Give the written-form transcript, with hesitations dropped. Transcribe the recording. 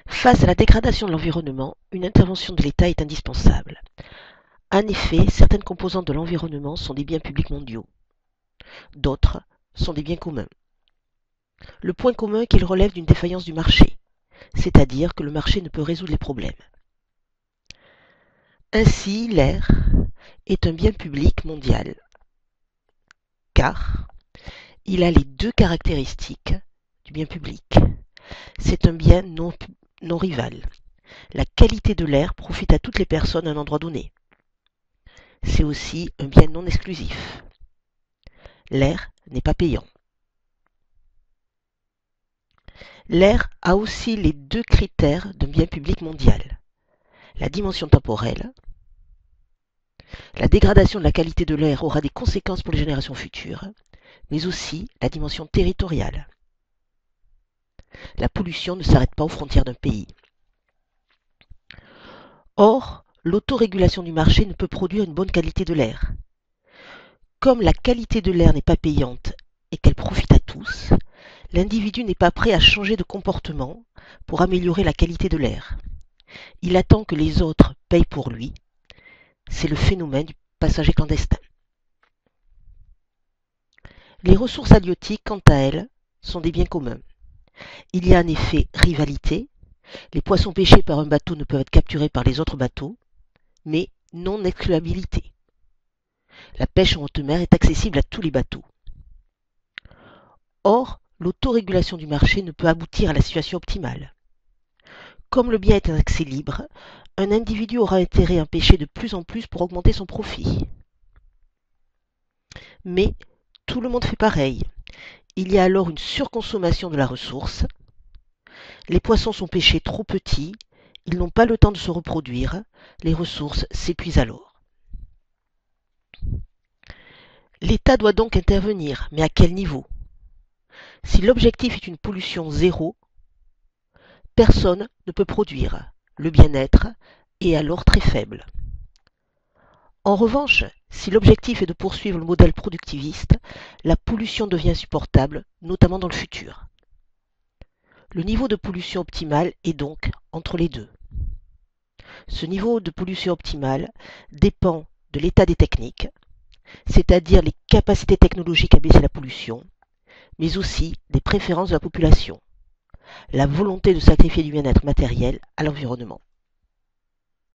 Face à la dégradation de l'environnement, une intervention de l'État est indispensable. En effet, certaines composantes de l'environnement sont des biens publics mondiaux, d'autres sont des biens communs. Le point commun est qu'ils relèvent d'une défaillance du marché, c'est-à-dire que le marché ne peut résoudre les problèmes. Ainsi, l'air est un bien public mondial, car il a les deux caractéristiques du bien public. C'est un bien non rival. La qualité de l'air profite à toutes les personnes à un endroit donné. C'est aussi un bien non exclusif. L'air n'est pas payant. L'air a aussi les deux critères d'un bien public mondial. La dimension temporelle. La dégradation de la qualité de l'air aura des conséquences pour les générations futures, mais aussi la dimension territoriale. La pollution ne s'arrête pas aux frontières d'un pays. Or, l'autorégulation du marché ne peut produire une bonne qualité de l'air. Comme la qualité de l'air n'est pas payante et qu'elle profite à tous, l'individu n'est pas prêt à changer de comportement pour améliorer la qualité de l'air. Il attend que les autres payent pour lui. C'est le phénomène du passager clandestin. Les ressources halieutiques, quant à elles, sont des biens communs. Il y a en effet rivalité. Les poissons pêchés par un bateau ne peuvent être capturés par les autres bateaux, mais non-excluabilité. La pêche en haute mer est accessible à tous les bateaux. Or, l'autorégulation du marché ne peut aboutir à la situation optimale. Comme le bien est un accès libre, un individu aura intérêt à en pêcher de plus en plus pour augmenter son profit. Mais tout le monde fait pareil. Il y a alors une surconsommation de la ressource. Les poissons sont pêchés trop petits, ils n'ont pas le temps de se reproduire, les ressources s'épuisent alors. L'État doit donc intervenir, mais à quel niveau? Si l'objectif est une pollution zéro, personne ne peut produire. Le bien-être est alors très faible. En revanche, si l'objectif est de poursuivre le modèle productiviste, la pollution devient insupportable, notamment dans le futur. Le niveau de pollution optimal est donc entre les deux. Ce niveau de pollution optimale dépend de l'état des techniques, c'est-à-dire les capacités technologiques à baisser la pollution, mais aussi des préférences de la population, la volonté de sacrifier du bien-être matériel à l'environnement.